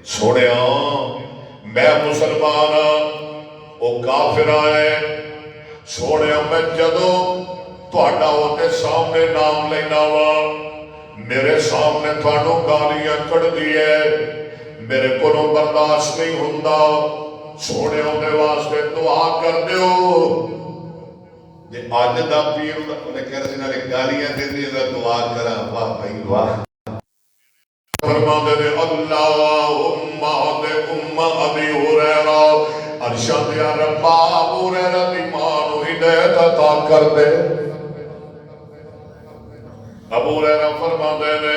سونے میں مسلمان وہ کافر آئے سونے میں جدو تہاڈا اوتے سامنے نام لینا وا میرے سامنے تھانوں گالیاں کڑدی ہے میرے کو برداشت نہیں ہوندا سونے دے واسطے دعا کر دیو جے اج دا پیر انہیں کہہ رہے نے گالیاں دیندی ہے دعا کرا واہ بھائی واہ فرماندے نے اللہم اہد ابی ہریرہ ارشاد یا رب ابو ہریرہ دی ماں نو ہدایت عطا کر دے ابو ہریرہ فرماندے نے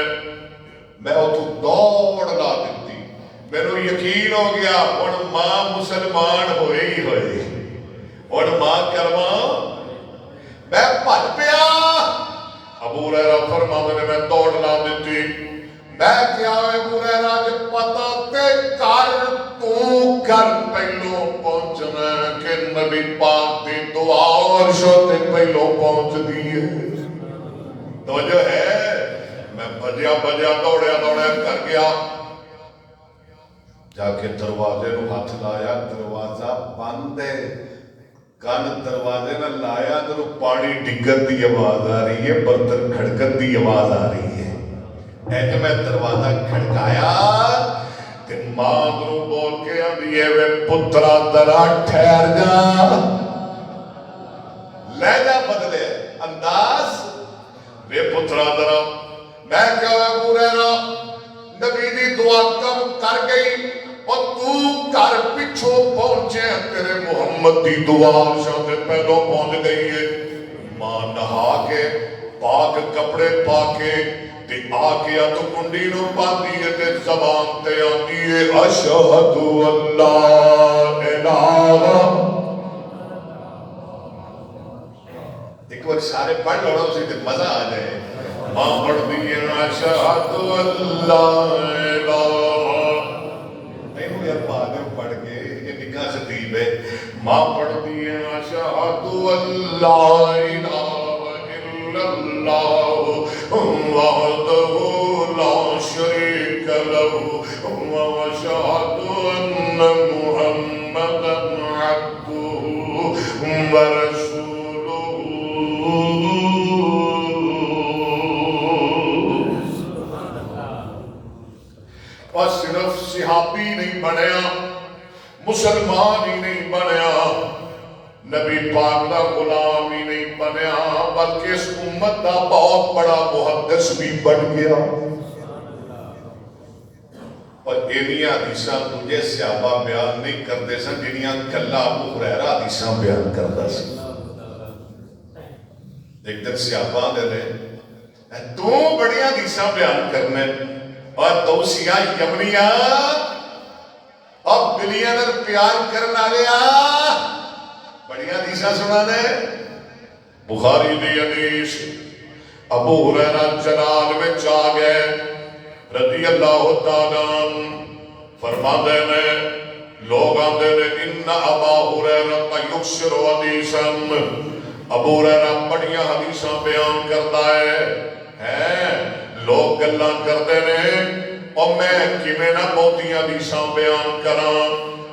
میں اتو دوڑ لا دیتی میرے یقین ہو گیا ہن ماں مسلمان ہوئی ہی ہوئی ہن ماں کرما میں بھج پیا ابو ہریرہ فرماندے نے میں دوڑ لا دیتی میں کیا ابو ہریرہ جے پتہ تے کر تو کر پہلو پہنچنا کہ نبی پاک دی دعا اور شوتے پہلو پہنچ دیئے توجہ ہے میں بجیا دوڑیا کر گیا جا کے دروازے نو ہاتھ لایا دروازہ بند ہے کان دروازے نہ لایا تو پانی ڈگن دی آواز آ رہی ہے برتن کھڑکن دی آواز آ رہی ہے ایک میں دروازہ کھڑکایا تے ماں نو بول کے آندی ہے وے پترا ذرا ٹھہر جا لہجہ بدلے انداز وے پترا ذرا میں کیا ابو ہریرہ نبی دی دعا کم کر گئی اور تو کر پچھو پہنچے تیرے محمد دی دعا شاہ پہلو پہنچ گئی ہے ماں نہا کے پاک کپڑے پاکے تے آکیا تو کنڈی نو پاتی ہے تے زبان تے آتی ہے اشہد اللہ الہ ایک وقت سارے پڑھ لوڑا اسے تے مزہ آ جائے ماں پڑھ دیئے اشہد اللہ الہ نہیں ہوئی اب آدھر پڑھ کے یہ نکاح خطیب ہے ماں پڑھ دیئے اشہد اللہ الہ الا اللہ وحدہ لا شریک لہ واشہد ان محمدا عبدہ ورسولہ اور صرف صحابی نہیں بنیا مسلمان ہی نہیں بنیا نبی پاک دا غلام ہی نہیں بنیا بلکہ اس امت دا بہت بڑا محدث بھی بن گیا اور اینیاں حدیثاں تجھے صحابہ بیان نہیں کرتے سن جنیاں کلا ابو ہریرہ حدیثاں بیان کرتا سن ایک دن صحابہ دے رہے تو بڑی حدیثاں بیان کرنے اور دوسیاں یمنیاں اور بلیانر پیار کرنا لیا بڑی حدیثاں سنا دے بخاری دی حدیث ابو ہریرہ جلال میں چاہ گئے رضی اللہ تعالیٰ فرما دے نے لوگ آندے نے ان ابا ہریرہ یکسر حدیثاً ابو ہریرہ بڑیاں حدیثاں بیان کرتا ہے لوگ گلاں کرتے نے اور میں کیویں نہ بہتیاں حدیثاں بیان کراں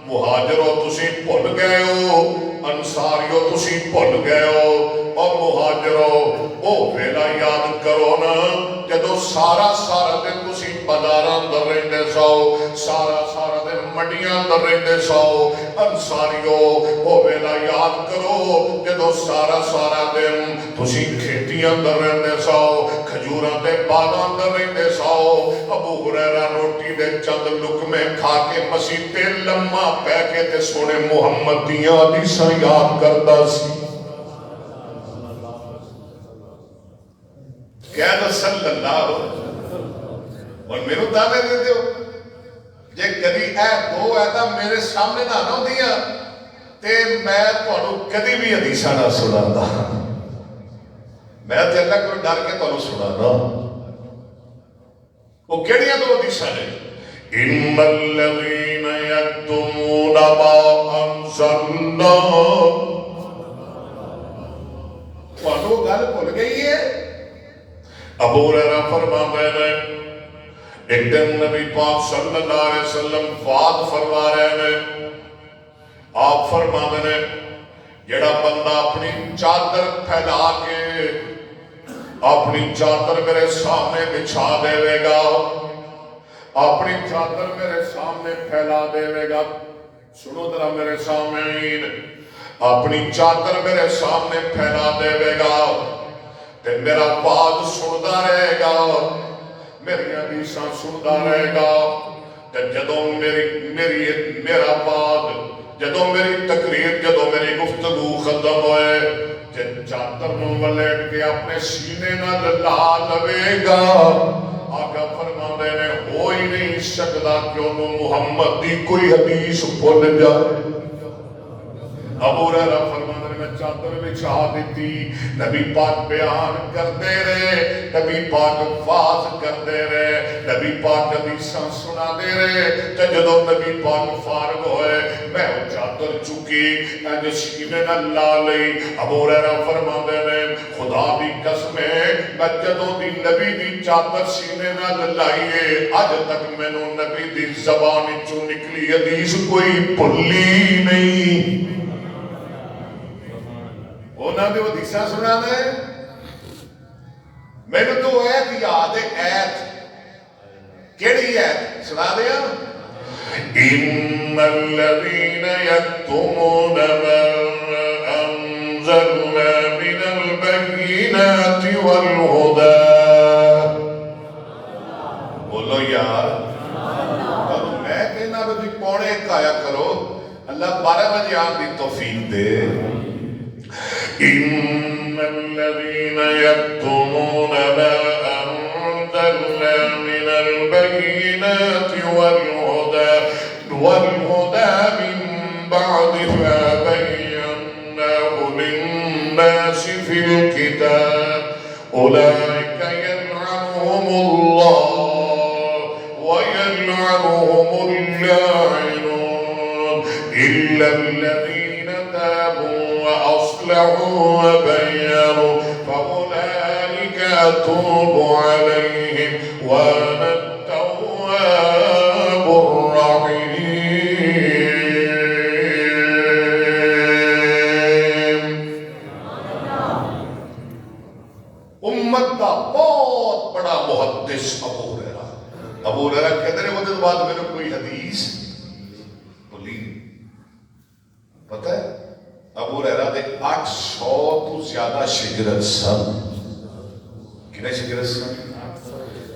مہاجرو تسی بھول گئے ہو انصاریو تسی بھول گئے ہو اور مہاجرو او ویلا یاد کرو نا جدو سارا دن تسی بازاراں اندر رہندے سو سارا دن منڈیاں اندر رہندے سو انصاریو او ویلا یاد کرو جدو سارا دن تسی کھیتیاں اندر رہندے سو کھجوراں دے باغاں اندر رہندے سو ابو ہریرہ روٹی دے چند لقمے کھا کے مسیح تے لمحہ پہ کے تے سونے محمد دیاں حدیثاں یاد کردا سی کہہ دو صلی اللہ اور میرے دعوے دے دیو جے کدی اے دو ایتا میرے سامنے نہ نہ دیا تے میں تھانوں کدی بھی حدیثاں نہ سناتا میں تے اللہ کو ڈر کے تھانوں سنانا وہ کیڑیاں دو حدیثاں نے ان الذین یکتمون ما انزلنا تھانوں گل بھول گئی ہے ابو ہریرہ فرماتے ہیں ایک دن نبی پاک صلی اللہ علیہ وسلم وعد فرما رہے ہیں. آپ فرما دے جڑا بندہ اپنی چادر پھیلا کے اپنی چادر میرے سامنے بچھا دے گا، اپنی چادر میرے سامنے پھیلا دے گا. سنو ذرا میرے سامعین، اپنی چادر میرے سامنے پھیلا دے گا تے میرا بات سندا رہے گا، میری حدیثاں سندا رہے گا. تے جدوں میرا بات، جدوں میری تقریر، جدوں میری گفتگو ختم ہوئے تے چادر نوں ولیٹ کے اپنے سینے نال لا لوے گا. آقا فرماندے نے ہو ہی نہیں سکدا کہ انہوں محمد دی کوئی حدیث بھول جائے. ابو ہریرہ فرماندے نے میں چادر بچھا دیتی، نبی پاک بیان کرتے رہے، نبی پاک واز کرتے رہے، نبی پاک حدیثاں سنا دے رہے. تے جدوں نبی پاک فارغ ہوئے میں وہ چادر چکی اج سینے نال لا لئی. ابو ہریرہ فرماندے نے خدا دی قسم ہے میں جدوں دی نبی دی چادر سینے نال لائیے اج تک مینوں نبی دی زبان چوں نکلی حدیث کوئی بھلی نہیں. انہاں دے حدیثاں سنا دے مینوں تو ایت یاد ہے. ایت کیڑی ایت سنا دیا؟ ان الذين يكتمون ما انزلنا من البينات والهدى. بولو یار، میں کہنا بھی پونے ایک آیا کرو، اللہ 12 بجے آن دی توفیق دے. ان الذين يكتمون ما انزلنا من البينات والهدى من بعد ما بيناه للناس في الكتاب اولئك يلعنهم الله ويلعنهم اللاعنون الا الذين تابوا وأصلحوا وبينوا فأولئك أتوب عليهم وأنا التواب الرحيم. امت کا بہت بڑا محدث ابو ہریرہ. ابو ہریرہ کہتے ہیں وہ دن بعد میں نے کوئی حدیث بولی. پتہ ہے ابو ہریرہ دے 800 تو زیادہ شاگرد سن. کتنے شاگرد سن؟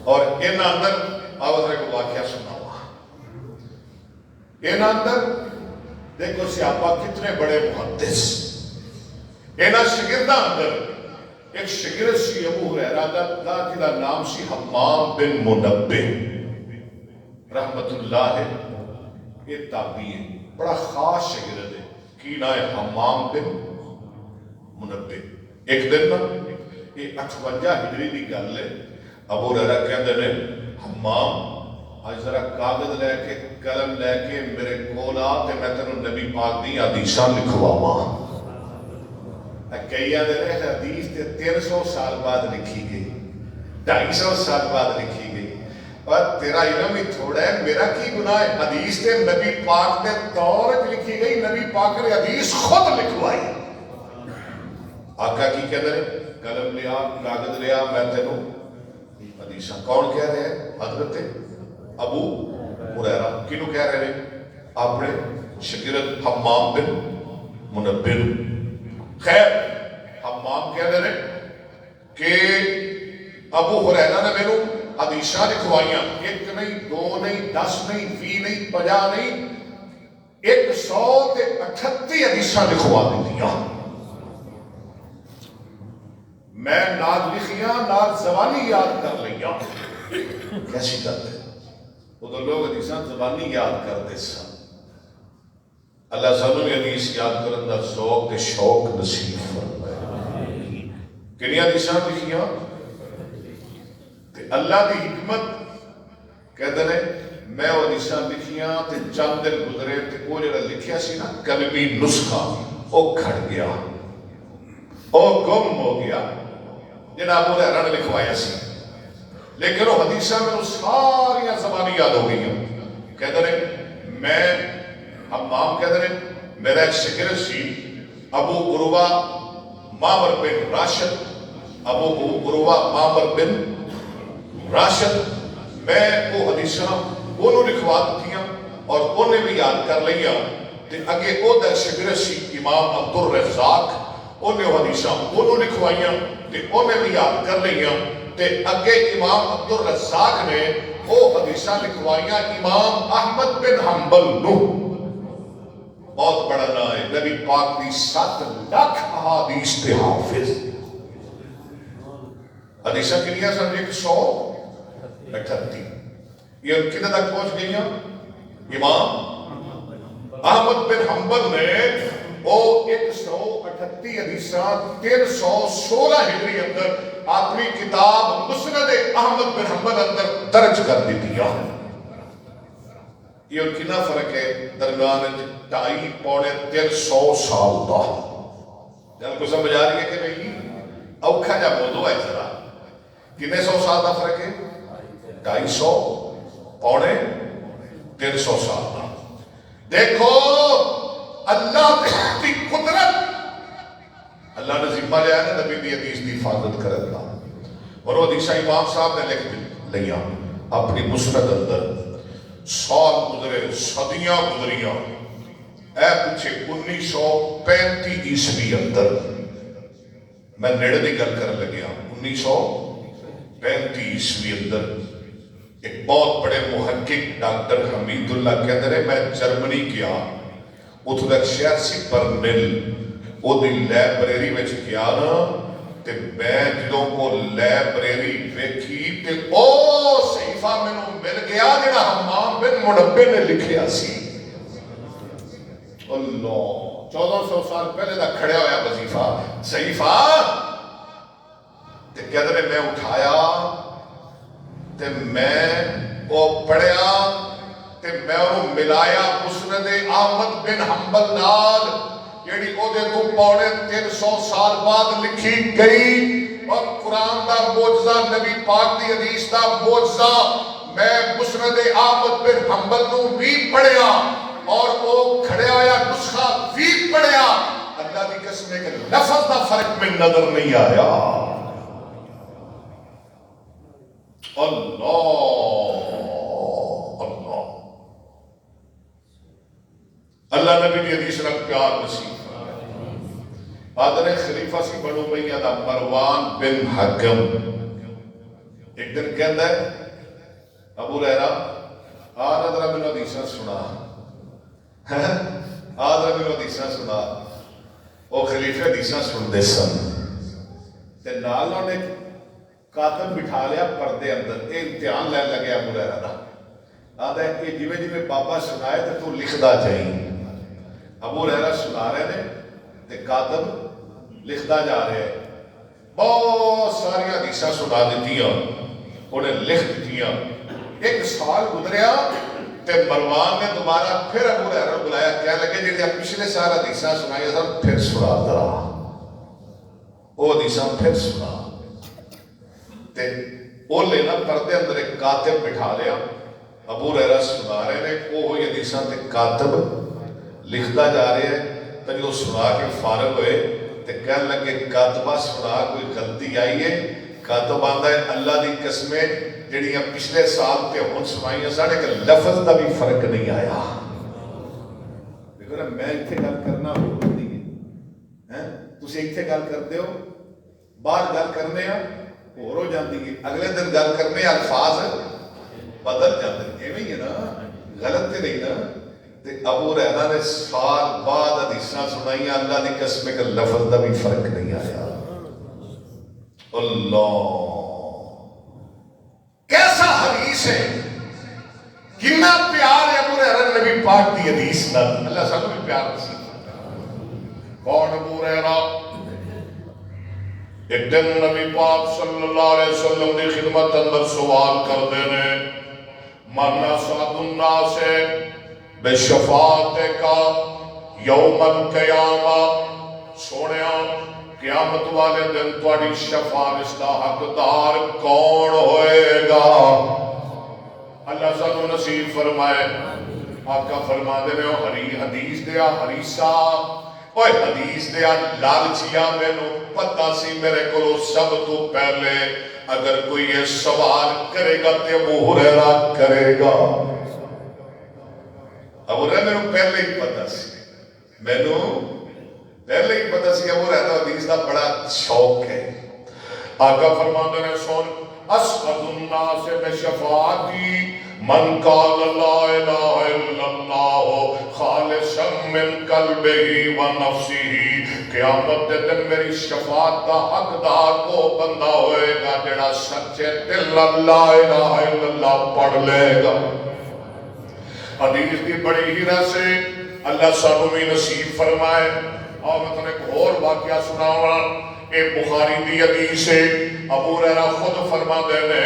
اور ان اندر آواز کو واقعہ سنا ہوا. ان اندر دیکھو صحابہ کتنے بڑے محدث. ان شاگرداں اندر ایک شاگرد سی ابو ہریرہ دا جہدا نام سی حمام بن منبہ رحمت اللہ ہے. یہ تابعی ہے، بڑا خاص شاگرد ہے. کی نام ہے حمام بن منبہ. ایک دن نا یہ 58 ہجری کی گل ہے. ابو ہریرہ کہتے ہیں حمام اج ذرا کاغذ لے کے قلم لے کے میرے کول آ تے میں تینوں نبی پاک دی حدیثاں لکھواواں. کئی آدھے نے حدیث تے 300 سال بعد لکھی گئی، 250 سال بعد لکھی گئی، اور تیرا علم ہی تھوڑا ہے، میرا کی گناہ ہے؟ حدیث تے نبی پاک نے دور لکھی گئی، نبی پاک نے حدیث خود لکھوائی. آقا کی کہتے ہیں قلم لیا کاغذ لیا میں تینوں حدیثاں. کون کہہ رہے ہیں؟ حضرت ابو ہریرہ. کینوں کہہ رہے ہیں؟ اپنے شاگرد حمام بن منبہ. خیر حمام کہہ رہے ہیں کہ ابو ہریرہ نے میرے حدیثاں لکھوائیاں، 1 نہیں 2 نہیں 10 نہیں 20 نہیں 50 نہیں 138 حدیثاں لکھوا دیتیاں. میں نال لکھیاں نال زبانی یاد کر لیاں. کیسی بات ہے؟ وہ تو لوگ حدیثاں زبانی یاد کرتے سن. اللہ سانوں حدیث یاد کرن دا ذوق تے شوق نصیب فرمائے. کنیاں حدیثاں لکھیاں تے اللہ دی حکمت کہتے ہیں میں وہ حدیثاں لکھیاں تے چند دن گزرے تے وہ جڑا لکھیا سی نا کلمی نسخہ وہ کھڑ گیا، وہ گم ہو گیا جڑا ابو ہریرہ نے لکھوایا سی. لیکن وہ حدیث میں ساری زبانی یاد ہو گئی ہیں. کہتے ہیں میں حمام کہتے ہیں میرا ایک شاگرد سی ابو عروہ معمر بن راشد، ابو عروہ معمر بن راشد، میں وہ حدیثاں انہوں لکھوا دیتی اور انہیں بھی یاد کر لیا. تے اگے او دا شاگرد سی امام عبدالرزاق، انہیں حدیثاں انہوں لکھوائیاں تے انہیں بھی یاد کر لیا. تے اگے امام عبدالرزاق نے وہ حدیثاں لکھوائیاں امام احمد بن حنبل نو. بہت بڑا نام ہے، نبی پاک دی 7 لاکھ احادیث تے حافظ. حدیثاں کنیاں سن 138. یہ کتنے تک پہنچ گئی ہیں؟ امام احمد بن حنبل نے وہ 138 حدیثاں 1316 ہجری اندر اپنی کتاب مسند احمد بن حنبل اندر درج کر دی دیا. یہ کتنا فرق ہے درمیان 2.5-300 سال دا. جب کو سمجھ آ رہی ہے کہ نہیں؟ اوکھا جا موضوع ہے ذرا. کتنے 100 سال دا فرق ہے؟ 250-300 سال دا. دیکھو اللہ کی قدرت، اللہ نے ذمہ لیا ہے نبی دی حدیث دی حفاظت کرنا. اور وہ حدیث امام صاحب نے لکھ لیا اپنی مسند اندر. سال گزرے، صدیاں گزریاں، اے پچھے 1935 عیسوی اندر میں نیڑے دی گل کر لگیا. 1935 عیسوی اندر ایک بہت بڑے محقق ڈاکٹر حمید اللہ کہتے ہیں میں جرمنی گیا. اتھو ایک شہر سی برنل، وہ دی لائبریری میں گیا نا. تے میں جدوں کو لائبریری ویکھی تے او صحیفہ مینوں مل گیا جڑا حمام بن منبہ نے لکھیا سی. اللہ 1400 سال پہلے دا کھڑیا ہویا وظیفہ صحیفہ. تے کہتے ہیں میں اٹھایا تے میں وہ پڑھیا تے میں انہوں ملایا مسند احمد بن حنبل نال جیڑی او دے تو 350 سال بعد لکھی گئی. اور قرآن دا معجزہ، نبی پاک دی حدیث دا معجزہ میں مسند احمد بن حنبل نو بھی پڑھیا اور وہ کھڑے ہویا نسخہ بھی پڑھیا. اللہ دی قسم ہے کہ لفظ دا فرق میں نظر نہیں آیا. اللہ اللہ اللہ نبی دی حدیث نال پیار نصیب. حضرت خلیفہ سی بنو امیہ دا مروان بن حکم ایک دن کہندا ہے ابو ہریرہ آدھا ذرا میرا حدیثاں سنا، آدھا میرا حدیثاں سنا. وہ خلیفہ حدیثاں سنتے سن تے نال نے کاتب بٹھا لیا پردے اندر. یہ امتحان لین لگے ابو ہریرہ دا. آدھا ہے کہ جویں جویں بابا سنائے تے تو لکھدا جائیں. ابو ہریرہ سنا رہے نے تے کاتب لکھدا جا رہے ہیں. بہت ساری حدیثاں سنا دیتیاں، انہیں لکھ دیتیاں. ایک سال گزریا تے مروان نے دوبارہ پھر ابو ہریرہ بلایا. کہنے لگے جی پچھلے سال حدیثاں سنائی سن پھر سنا ذرا. وہ حدیثاں پھر سنا تے وہ لینا پردے اندر ایک کاتب بٹھا لیا. ابو ہریرہ سنا رہے نے وہ ہوئی حدیثاں تے کاتب لکھدا جا رہے ہیں. تجھے وہ سنا کے فارغ ہوئے تے کہنے لگے کاتبہ سنا کوئی غلطی آئی ہے؟ کاتب آندا ہے اللہ دی قسمیں جڑیاں پچھلے سال تے ہن سنائیاں ساڑھے کہ لفظ دا بھی فرق نہیں آیا. دیکھو نا میں اتھے گل کرنا ہوتی ہے، تسی اتھے گل کرتے ہو، باہر گل کرنے ہیں اور ہو جاتی ہے، اگلے دن گل کرنے الفاظ بدل جاتے ہیں. ایویں ہی ہے نا، غلط تے نہیں نا. ابو ہریرہ نے سال بعد حدیثاں سنائیاں اللہ دی قسم کہ لفظ دا بھی فرق نہیں آیا. اللہ کیسا حدیث ہے، کتنا پیار ہے ابو ہریرہ نبی پاک دی حدیث نال. اللہ سب کو پیار نصیب کرے. کون ابو ہریرہ؟ ایک دن نبی پاک صلی اللہ علیہ وسلم دی خدمت اندر سوال کر دینے مانا سعد الناس بشفاعت کا یوم القیامہ. سونیا قیامت والے دن تواڈی شفاعت دا حقدار کون ہوئے گا؟ اللہ سانو نصیب فرمائے۔ آقا فرما دے میں ہری حدیث دیا حریصہ اوہ حدیث دیا لالچیا میں نو پتہ سی میرے کو سب تو پہلے اگر کوئی یہ سوال کرے گا تے ابو ہریرہ کرے گا۔ ابو ہریرہ میں نو پہلے ہی پتہ سی، میں نو پہلے ہی پتہ سی ابو ہریرہ حدیث دا بڑا شوق ہے۔ آقا فرماندے نے سن اسعد الناس بشفاعتی من قال لا الہ الا اللہ خالصا من قلبہ و نفسہ، قیامت دے دن میری شفاعت دا حقدار کو بندہ ہوئے گا جڑا سچے دل لا الہ الا اللہ پڑھ لے گا۔ حدیث دی بڑی ہیرہ سے اللہ سانو بھی نصیب فرمائے۔ اور میں تمہیں ایک اور واقعہ سناؤں، اے بخاری دی حدیث ہے، ابو ہریرہ خود فرما دینے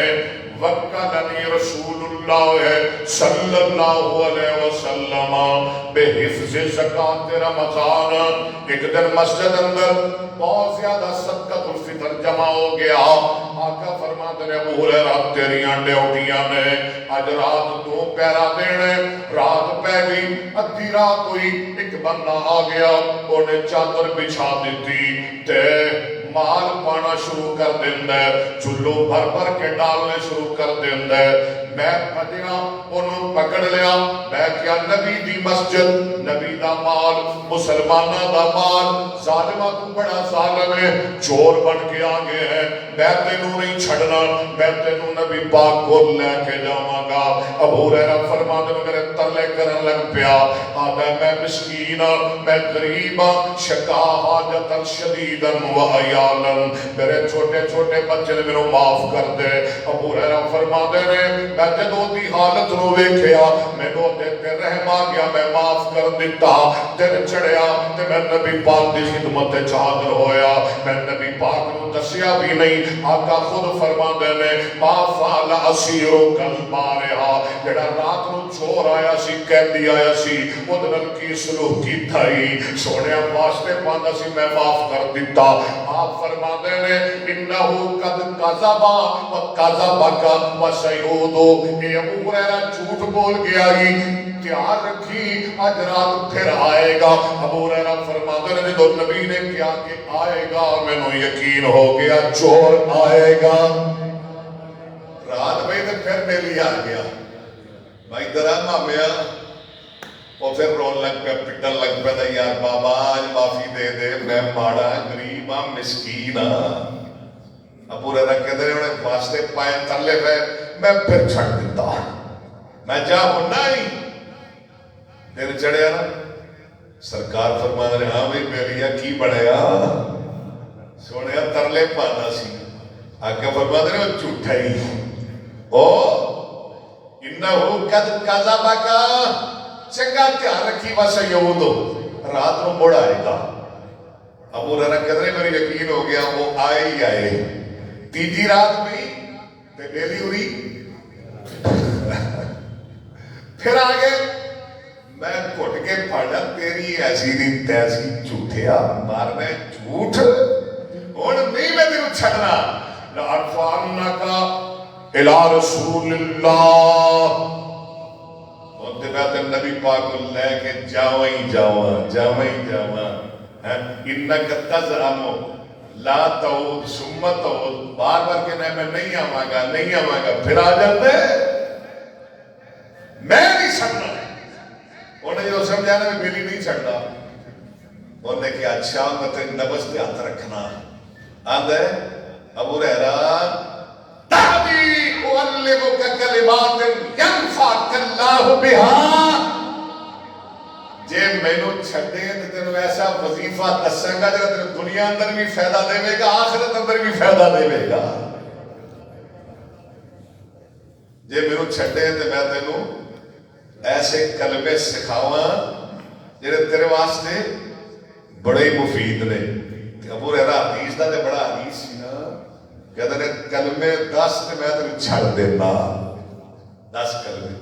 وَقَّلَنِي رسول اللہ صلی اللہ علیہ وسلم بحفظ زکاة رمضان۔ ایک دن مسجد اندر بہت زیادہ صدقۃ الفطر جمع ہو گیا۔ آقا فرماتے ہیں ابو ہریرہ تیریاں ڈیوٹیاں نے آج رات دو پیرا دینے، رات پہ گئی ادھی رات ہوئی، ایک بندہ آ گیا انہیں چادر بچھا دیتی تے مال پانا شروع کر دیندہ ہے، چلو بھر بھر کے ڈالنے شروع کر دیندہ ہے۔ میں پھٹیا انہوں پکڑ لیا، میں کیا نبی دی مسجد، نبی دا مال، مسلمانہ دا مال، ظالمہ تو بڑا ظالم ہے، چور بن کے آگے ہیں، میں تینوں نہیں چھڑنا، میں تینوں نبی پاک کو لے کے جاؤں گا۔ ابو ہریرہ فرماتے ہیں میرے ترلے کرن لگ پیا، آدھا میں مسکینہ، میں غریبہ، شکا حاجتا شدیدا و عیالا، میرے چھوٹے چھوٹے بچے نے میرے معاف کر دے۔ ابو ہریرہ فرماتے ہیں میں جدوں دی حالت نو ویکھیا مینوں تے رحم آ گیا، میں معاف کر دیتا۔ دن چڑھیا تے میں نبی پاک دی خدمت تے حاضر ہویا، میں نبی پاک نو دسیا بھی نہیں۔ آقا خود فرماندے نے ما فعل اسیر البارحہ، جڑا رات نو چور آیا سی، قیدی آیا سی، اودے نال کی سلوک کیتا ہی سونے واسطے پاندا سی، میں معاف کر دیتا۔ آپ فرماندے نے انہو قد قذبا و قذبکا و سیعودو، اے ابو ہریرہ جھوٹ بول گیا ہی، تیار رکھی آج رات پھر آئے گا۔ ابو ہریرہ فرماتے ہیں جو نبی نے کیا کہ آئے گا، میں نو یقین ہو گیا چور آئے گا۔ رات میں تو پھر میلی آ گیا، بھائی درامہ میں اور پھر رون لگ پہ پٹن لگ پہ دا یار بابا آج معافی دے دے، میں ماڑا غریبا مسکینا۔ ابو ہریرہ کہتے ہیں انہیں واسطے پائے ترلے پہ میں پھر چھڑ دیتا، میں جا ہونا ہی دن چڑھیا نا۔ سرکار فرمانے رہے ہاں بھی میریا کی بڑھے گا سونے ترلے پانا سی۔ آقا فرمانے رہے وہ جھوٹا ہی او انہو قد قذبکا، چنگا تیار رکھی واسا یہودو، رات نو مڑ آئے گا۔ ابو ہریرہ کہتے ہیں میرے یقین ہو گیا وہ آئے ہی آئے۔ تیجی رات میں تے بیلی ہوئی پھر آگے میں گھٹ کے پڑھا تیری ایسی دی تیسی جھوٹیا مارنے جھوٹ اور نہیں میں تیرے چھڑنا لَأَرْفَعَنَّكَ إِلَىٰ رَسُولِ اللَّهِ، اور دبیت نبی پاک کو لے کے جاویں اِنَّكَ تَزْعَمُ لا تعود ثم تعود، بار بار کہنا ہے میں نہیں آواں گا، پھر آ جاتے میں نہیں چھڑنا۔ انہیں جو سمجھانا میں بلی نہیں چھڑنا، انہوں نے کہا اچھا میں تیری نبض پہ ہاتھ رکھنا۔ آدھے ابو ہریرہ تَعْدِي أُعَلِّمُكَ كَلِمَاتٍ يَنْفَعُكَ اللَّهُ بِهَا، جے میں نو چھڑے تو تینو ایسا وظیفہ دساں گا جو تینو دنیا اندر بھی فائدہ دے گا، آخرت اندر بھی فائدہ دے گا۔ جے میں نو چھڑے تو میں تینو ایسے کلمے سکھاواں جنہیں تیرے واسطے بڑے مفید نے۔ ابو ہریرہ حدیث دا تے بڑا حدیث سی نا، کہتے ہیں کلمے 10 تے میں تینو چھڑ دینا، 10 کلمے۔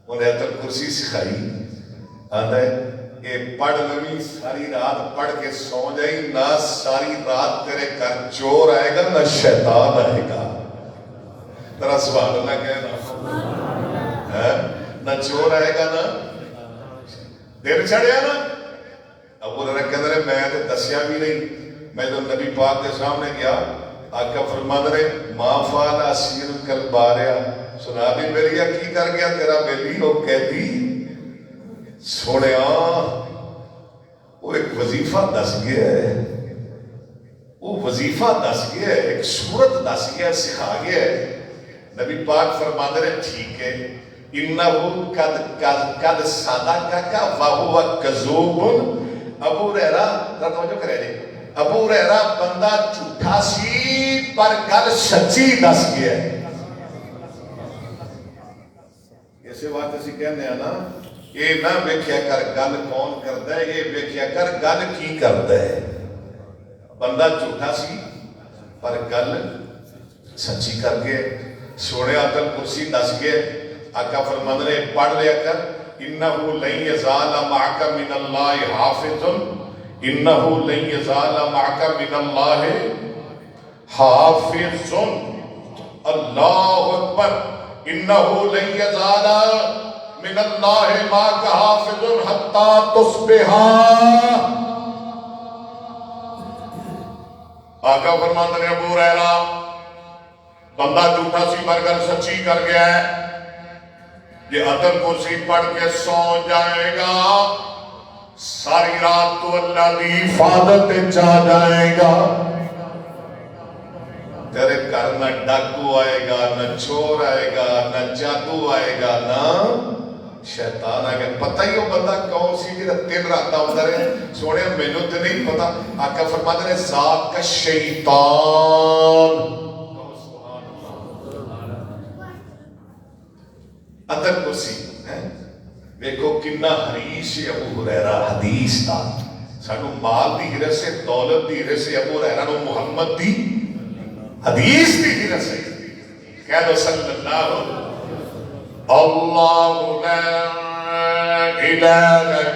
انہیں ایت الکرسی سکھائی، آدھے یہ پڑھ لوی ساری رات پڑھ کے سو جائی، نہ ساری رات تیرے گھر چور آئے گا نہ شیطان آئے گا. ترا سبحان اللہ کہنا، نہ چور آئے گا نہ دل چڑھیا نا. ابو ہریرہ کہتے ہیں میں تو دسیا بھی نہیں، میں تو نبی پاک کے سامنے گیا، آقا فرماتے رہے ما فعل اسیر کل باریا، سنا بھی بیلیا کی کر گیا تیرا بیلی؟ وہ کہتی سوڑیا وہ ایک وظیفہ دس گیا ہے، وہ وظیفہ دس گیا ہے، ایک صورت دس گیا ہے، سکھا گیا ہے. نبی پاک فرماتے رہے ٹھیک ہے، انہو قد صدقک وہو کذوب. ابو ہریرہ توجہ کرے جی، ابو ہریرہ بندہ جھوٹا سی پر گل سچی دس گیا ہے. اسے بات اسی کہنے ہیں نا، یہ نہ ویکھیا کر گل کون کردا ہے، یہ ویکھیا کر گل کی کردا ہے. بندہ جھوٹا سی پر گل سچی کر کے سونے آتل کرسی دس گئے. آقا فرماندے نے پڑھ لیا کر انہو لن یزال معک من اللہ حافظ، انہو لن یزال معک من اللہ حافظ. اللہ اکبر. انہو لن یزال من اللہ معک حافظ حتی تصبحا. آقا فرماندے نے ابو ہریرہ بندہ جھوٹا سی پر گل سچی کر گیا ہے، یہ عدل کرسی پڑھ کے سو جائے گا، ساری رات تو اللہ دی حفاظت چاہ جائے گا. تیرے گھر نہ ڈاکو آئے گا، نہ چور آئے گا، نہ جادو آئے گا، نہ شیطان آئے گا. پتہ ہی وہ بندہ کون سی جی تین راتہ ہوتا رہے سوڑے مینوں تے نہیں پتا. آقا فرماتے ہیں ذاک الشیطان. عدل کرسی ویکھو کنا حریص ہے ابو ہریرہ حدیث دا. سانو مال دی حرص سے، دولت دی حرص سے، ابو ہریرہ نو محمد دی حدیث دی حرص سے. کہہ دو صلی اللہ اللہ لا الہ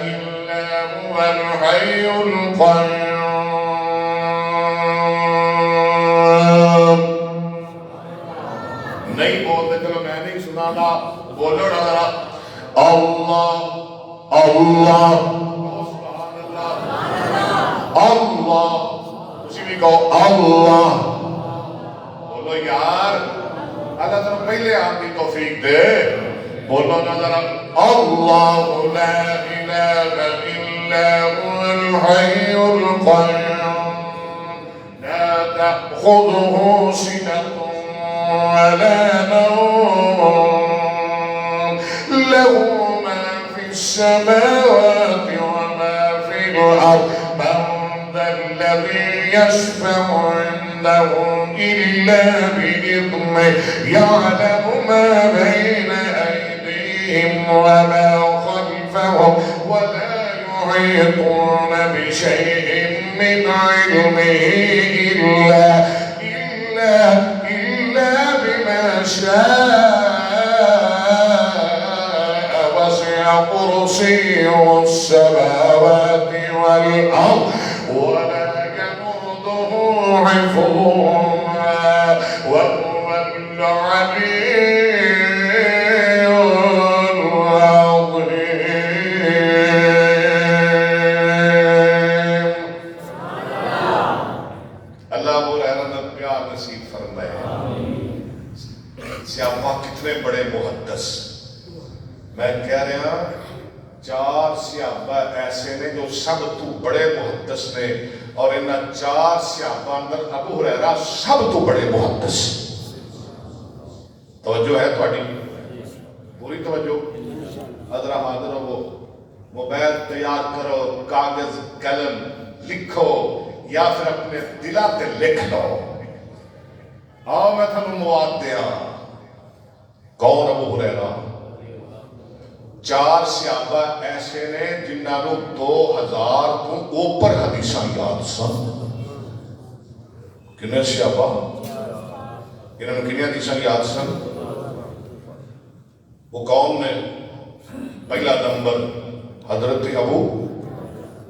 الا هو الحی القیوم. نہیں بولتے چلو میں نہیں سنا گا، بولو نا ذرا اللہ اللہ اللہ. اسی بھی کہو اللہ. بولو یار اللہ ذرا پہلے آپ کی توفیق دے. بولو نا ذرا اللہ لا الہ الا هو الحی القیوم لا تأخذه سنة ولا نوم له ما في السماوات وما في الأرض من ذا الذي يشفع عنده إلا بإذنه يعلم ما بين أيديهم وما خلفهم ولا يحيطون بشيء من علمه إلا بما شاء. وسع كرسيه السماوات والأرض ولا يئوده حفظهما وهو العلي بڑے محدث. میں کہہ رہا چار صحابہ ایسے نے جو سب تو بڑے محدث نے، اور انہاں چار صحابہ اندر ابو ہریرہ سب تو بڑے محدث. توجہ ہے تھوڑی پوری توجہ. حضرہ حاضر ہو، موبائل تیار کرو، کاغذ قلم لکھو یا پھر اپنے دلہ تے لکھ لو. آؤ میں تھانوں مواد دیاں. کون ابو ہریرہ؟ چار صحابہ ایسے نے جنہاں نو 2000 تو اوپر حدیثاں یاد سن. کنے صحابہ؟ انہوں نے کنی حدیثاں یاد سن؟ وہ کون نے؟ پہلا نمبر حضرت ابو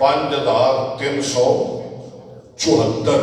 5374।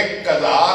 1000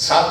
7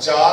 4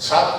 7।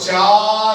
4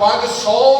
500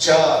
4।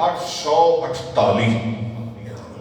848।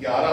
11।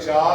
4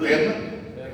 3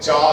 4,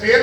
3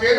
3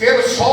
300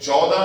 14।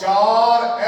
4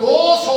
200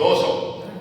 200।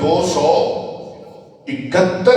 271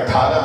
18।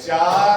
4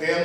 3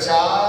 4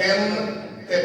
3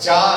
4,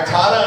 18।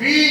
20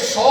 100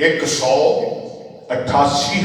188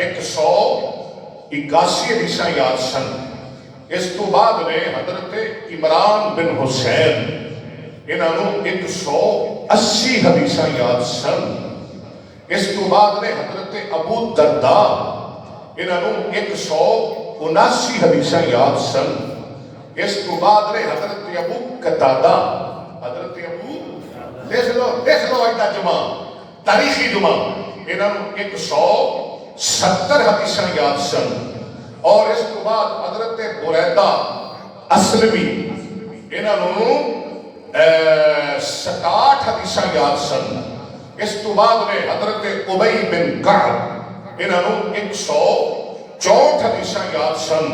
181 81 حدیثاں یاد سن. اس تو بعد نے حضرت عمران بن حسین انہاں نوں 180 حدیثاں یاد سن. اس تو بعد نے حضرت ابو درداء انہاں نوں 179 حدیثاں یاد سن. اس تو بعد نے حضرت ابو قتادہ حضرت ابو دیکھ لو ایڈا جمع تاریخی جمع انہاں نوں 170 حدیثاں یاد سن. اور اس تو بعد حضرت بریدہ اسلمی انہاں نوں 67 حدیثاں یاد سن. اس تو بعد میں حضرت ابی بن کعب انہاں نوں 164 حدیثاں یاد سن.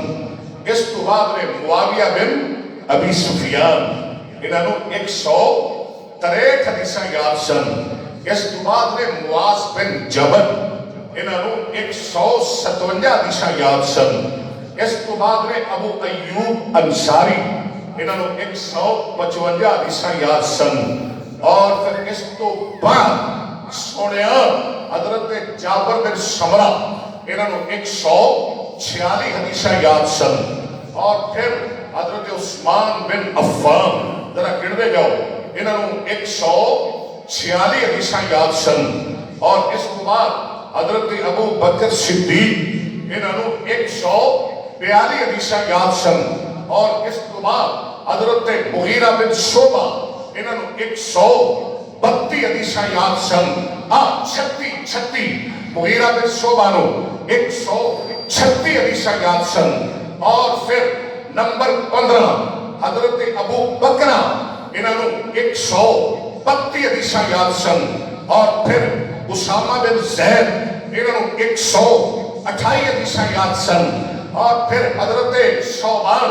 اس تو بعد میں معاویہ بن ابی سفیان انہاں نوں 163 حدیثاں یاد سن. اس تو بعد میں معاذ بن جبل انہاں نوں 157 حدیثاں یاد سن. اس تو بعد میں ابو ایوب انصاری انہاں نوں 155 حدیثاں یاد سن. اور پھر اس تو بعد سنیا حضرت جابر بن سمرہ انہاں نوں 146 حدیثاں یاد سن. اور پھر حضرت عثمان بن عفان ذرا گنتے جاؤ انہاں نوں 146 حدیثاں یاد سن. اور اس کے بعد حضرت ابو بکر صدیق انہاں نوں 142 حدیثاں یاد سن. اور اس کے بعد حضرت مغیرہ بن شعبہ انہاں نوں 132 حدیثاں یاد سن. 36 مغیرہ بن شعبہ نوں 136 حدیثاں یاد سن. اور پھر نمبر 15 حضرت ابو بکرہ انہاں نوں 132 حدیثاں یاد سن. اور پھر اسامہ بن زید انہاں نوں 128 حدیثاں یاد سن. اور پھر حضرت ثوبان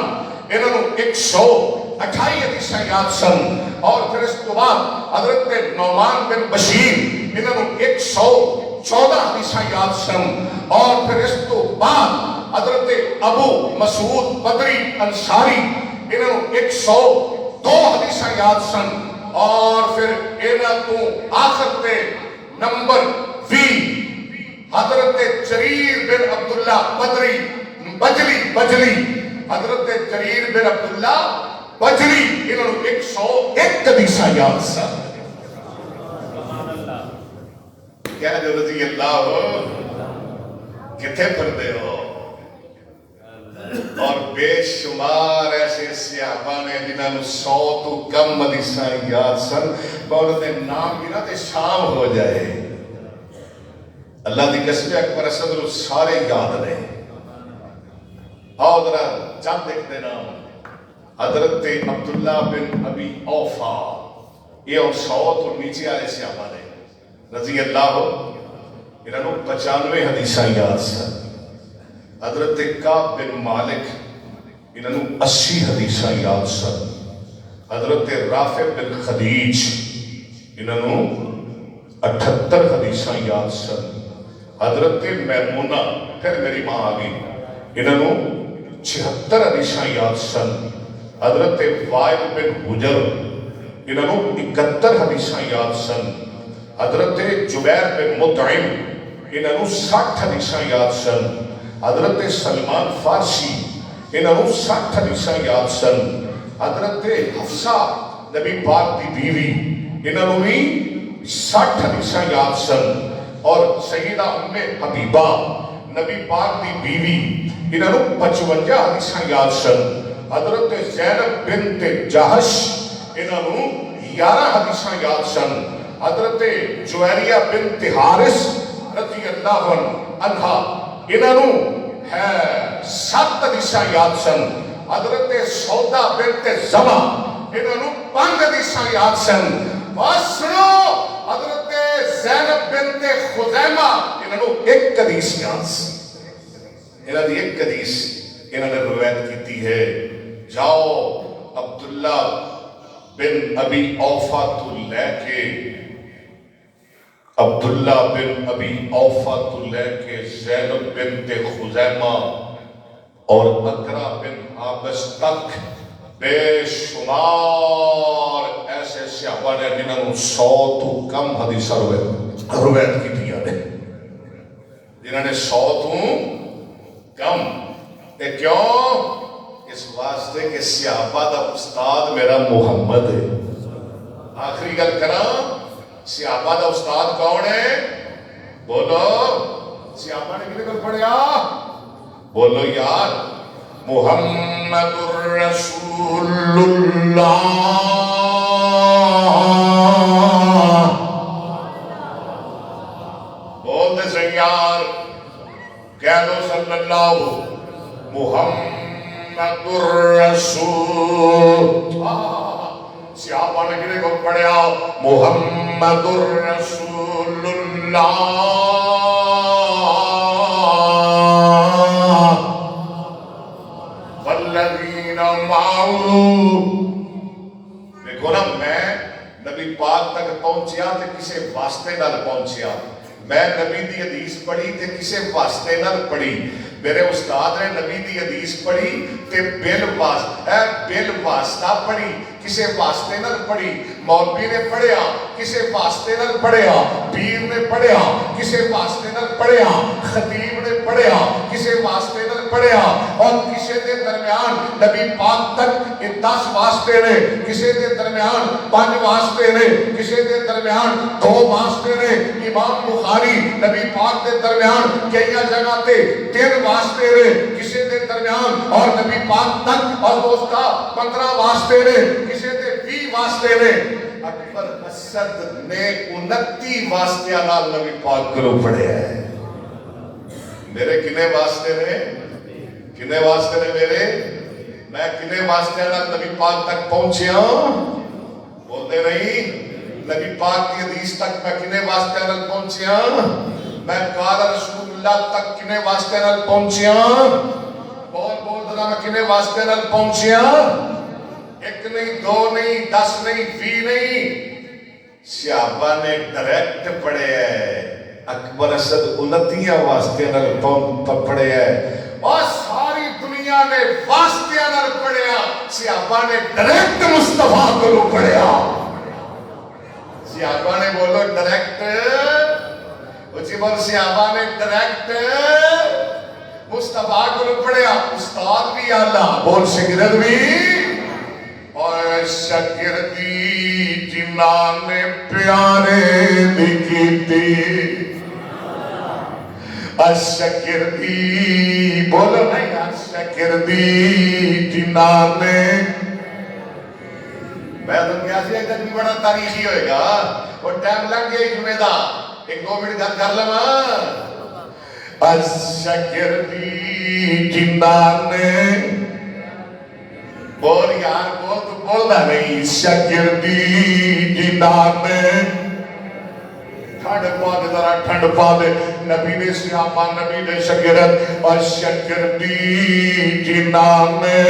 انہاں نوں 128 حدیثاں یاد سن. اور پھر اس کے بعد حضرت نعمان بن بشیر انہاں نوں 114 حدیثاں یاد سن. اور پھر اس کے بعد حضرت ابو مسعود بدری انصاری انہاں نوں 102 حدیثاں یاد سن. اور پھر انہاں تو آخر تے نمبر 20 حضرت جریر بن عبداللہ بدری بجلی حضرت جریر بن عبداللہ بجلی انہوں نے 101 حدیثاں یاد سن. کیا جو رضی اللہ ہو کتھے پڑھتے ہو. اور بے شمار ایسے صحابہ نے جنہاں نوں 100 تو کم حدیثاں یاد سن. بہت دے نام گنا تے شام ہو جائے. اللہ دی قسم اکبر اسد سارے یاد نے. آؤ ذرا چند دیکھتے نام. حضرت عبداللہ بن ابی اوفا یہ 100 تو نیچے والے صحابہ نے رضی اللہ انہاں نوں 95 حدیثاں یاد سن. حضرت کعب بن مالک انہاں نوں 80 حدیثاں یاد سن. حضرت رافع بن خدیج انہاں نوں 78 حدیثاں یاد سن. حضرت میمونہ پھر میری ماں آ گئی انہاں نوں 76 حدیثاں یاد سن. حضرت وائل بن حجر انہاں نوں 71 حدیثاں یاد سن. حضرت جبیر بن مطعم انہاں نوں 60 حدیثاں یاد سن. حضرت سلمان فارسی انہاں نوں 60 حدیثاں یاد سن. حضرت حفصہ نبی پاک دی بیوی انہاں نوں بھی 60 حدیثاں یاد سن. اور سیدہ ام حبیبہ نبی پاک دی بیوی انہاں نوں 55 حدیثاں یاد سن. حضرت زینب بنت جہش انہاں نوں 11 حدیثاں یاد سن. حضرت جویریہ بنت حارث رضی اللہ عنہا انہاں نوں 7 حدیثاں یاد سن. حضرت سودا بنت زما انہاں نوں 5 حدیثاں یاد سن. واسنو حضرت زینب بنت خزیمہ انہاں نوں 1 حدیث یاد سن. انہاں دی 1 حدیث انہاں نے روایت کیتی ہے. جاؤ عبداللہ بن ابی اوفا تو لے کے عبداللہ بن ابی اوفا تو لے کے زینب بنت خزیمہ اور اقرا بن حابس تک بے شمار ایسے صحابہ نے جنہوں نے 100 تو کم حدیثہ روایت کی دیا نے. جنہوں نے 100 تو کم کیوں؟ اس واسطے کہ صحابہ دا استاد میرا محمد ہے. آخری گل کرا، صحابہ دا استاد کون ہے؟ بولو. صحابہ نے کنے کل پڑھیا؟ بولو یار. محمد الرسول اللہ. بولتے سے یار، کہہ دو صلی اللہ محمد الرسول. صحابہ نے کنے کو پڑھیا؟ محمد الرسول اللہ. والذین معه. دیکھو نا، میں نبی پاک تک پہنچیا تے کسے واسطے نال پہنچیا. میں نبی دی حدیث پڑھی تے کسے واسطے نال پڑھی. میرے استاد نے نبی دی حدیث پڑھی تے بل واسطہ پڑھی، کسے واسطے نال پڑھی. مولوی نے پڑھیا، کسے واسطے نال پڑھیا. پیر نے پڑھیا، کسے واسطے نال پڑھیا. خطیب نے پڑھیا، کسے واسطے نال پڑھیا. اور کسے دے درمیان نبی پاک تک 10 واسطے نے، کسے دے درمیان 5 واسطے نے، کسے دے درمیان 2 واسطے نے. امام بخاری نبی پاک دے درمیان کئی جگہ تے 3 واسطے نے، کسے دے درمیان اور نبی پاک تک اور دوستا 15 واسطے نے، کسے دے 20 واسطے نے. اکبر اسد نے 29 واسطے نال نبی پاک کو پڑھے ہیں. میرے کنے واسطے نے؟ کنے واسطے نے میرے؟ میں کنے واسطے نال نبی پاک تک پہنچیا؟ بولتے نہیں. نبی پاک کی حدیث تک میں کنے واسطے نال پہنچیا؟ میں قال رسول اللہ تک کنے واسطے نال پہنچیا؟ بول دنا میں کنے واسطے نال پہنچیا؟ 1 نہیں 2 نہیں 10 نہیں 20 نہیں. صحابہ نے ڈائریکٹ پڑھے ہے. اکبر اسد 29 واسطے نال پڑھے ہے. اور ساری دنیا نے واسطے نال پڑھیا. صحابہ نے ڈائریکٹ مصطفیٰ کو پڑھیا. صحابہ نے بولو ڈائریکٹ. اچھی بول. صحابہ نے ڈائریکٹ مصطفیٰ کو پڑھیا. استاد بھی اللہ بول، شاگرد بھی. اور شاگردی جنہاں نے پیارے دکھتی. شاگردی بولو نہیں. شاگردی جنہاں نے. میں تو کیا سی ایک بھی بڑا تاریخی ہوئے گا. وہ ٹائم لگ گیا جمعہ دا. 1-2 منٹ گھر کر لما. شاگردی جنہاں نے. بول یار بول. تو بولنا نہیں. شاگردی جنہاں نے. ٹھنڈ پا دے ذرا ٹھنڈ پا دے. نبی نے صحابہ نبی نے شاگرد. اور شاگردی جنہاں نے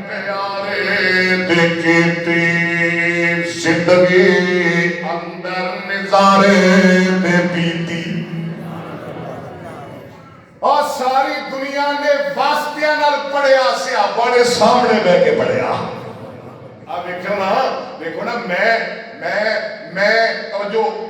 پیارے دکھتی. زندگی اندر نظارے میں بیتی. اور ساری دنیا نے واسطیاں نال پڑھیا. صحابہ نے سامنے بہ کے پڑھیا. اب دیکھو نا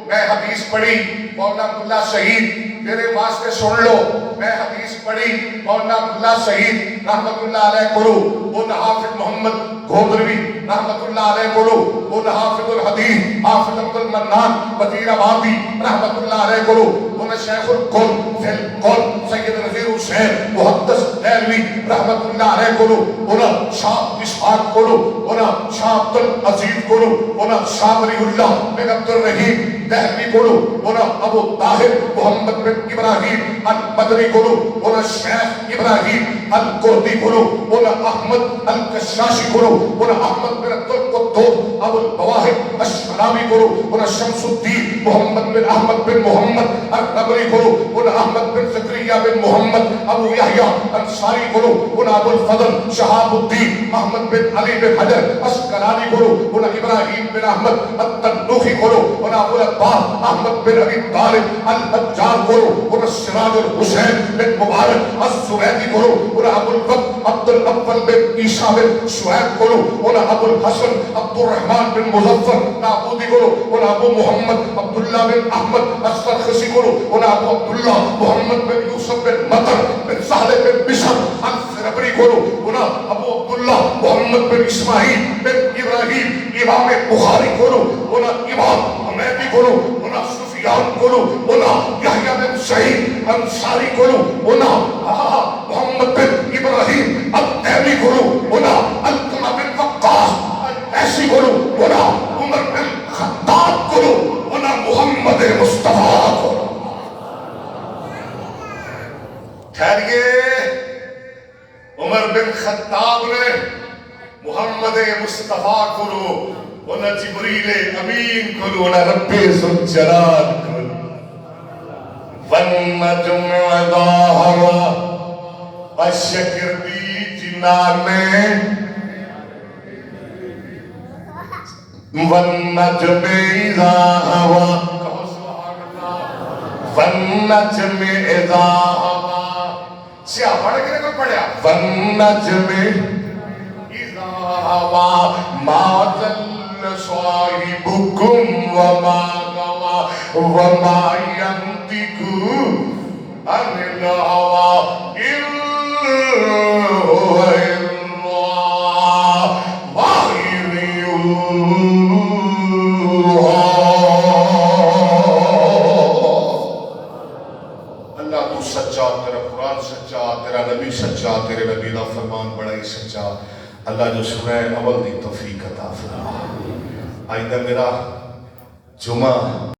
میں حدیث پڑھی مولانا عبداللہ شہید میرے واسطے سن لو. میں حدیث پڑھی مولانا عبداللہ شہید رحمت اللہ علیہ کرو. ان حافظ محمد گودروی رحمت اللہ علیہ کرو. ان حافظ الحدیث حافظ عبد المنان وزیر آبادی رحمت اللہ علیہ کرو. ان شیخ القل فی القل سید نذیر حسین محدث دہلوی رحمت اللہ علیہ کرو. ان شاہ اسحاق کرو. ان شاہ عبد العزیز کرو. ان شاہ ولی اللہ بن عبد الرحیم دہلوی کرو. ان ابو طاہر محمد بن ابراہیم المدنی کرو. ان شیخ ابراہیم القردی کرو. ان احمد الکشاشی کرو. ان احمد بن عبد القدوس ابو البواہب الشنابی کرو. ان شمس الدین محمد بن احمد بن محمد النبری کرو. ان احمد بن زکریا بن محمد ابو یحییٰ انصاری کرو. ان ابو الفضل شہاب الدین محمد بن علی بن حجر اسقلانی کرو. ان ابراہیم بن احمد التنوخی کرو. ان ابو العباس احمد بن ابی طالب الحجار کرو. ان سراج الحسین بن مبارک الزبیدی کرو. انہیں ابو الفضل عبد الاول بن عیسیٰ بن شعیب کو انہیں ابو الحسن عبد الرحمن بن مظفر نابودی کو انہیں ابو محمد عبداللہ بن احمد السرخسی کو انہیں ابو عبداللہ محمد بن یوسف بن مطر بن سہل بن بشر الفربری کو انہیں ابو عبداللہ محمد بن اسماعیل بن ابراہیم امام بخاری کو انہیں امام حمیدی کو انہیں سفیان کو انہیں یحییٰ بن سعید انصاری کو انہیں محمد بن ابراہیم التیمی کو انہیں علقمہ بن وقاص ایسی کو انہیں عمر بن خطاب کو انہیں محمد مصطفیٰ کو ٹھہریے عمر بن خطاب نے محمد مصطفیٰ کو انہیں جبریل امین کو انہیں رب ذوالجلال کو والنجم اذا ہوا اشکر دی جنانے والنجم اذا ہوا والنجم اذا ہوا سیاہ پڑھ کے کوئی پڑھیا والنجم اذا ہوا ما ضل صاحبكم وما غوى وما ينطق عن الهوى إن هو إلا وحي يوحى اللہ تو سچا، تیرا قرآن سچا، تیرا نبی سچا، تیرے نبی دا فرمان بڑا ہی سچا۔ اللہ جو سورہ اول دی توفیق عطا فرما۔ آئندہ میرا جمعہ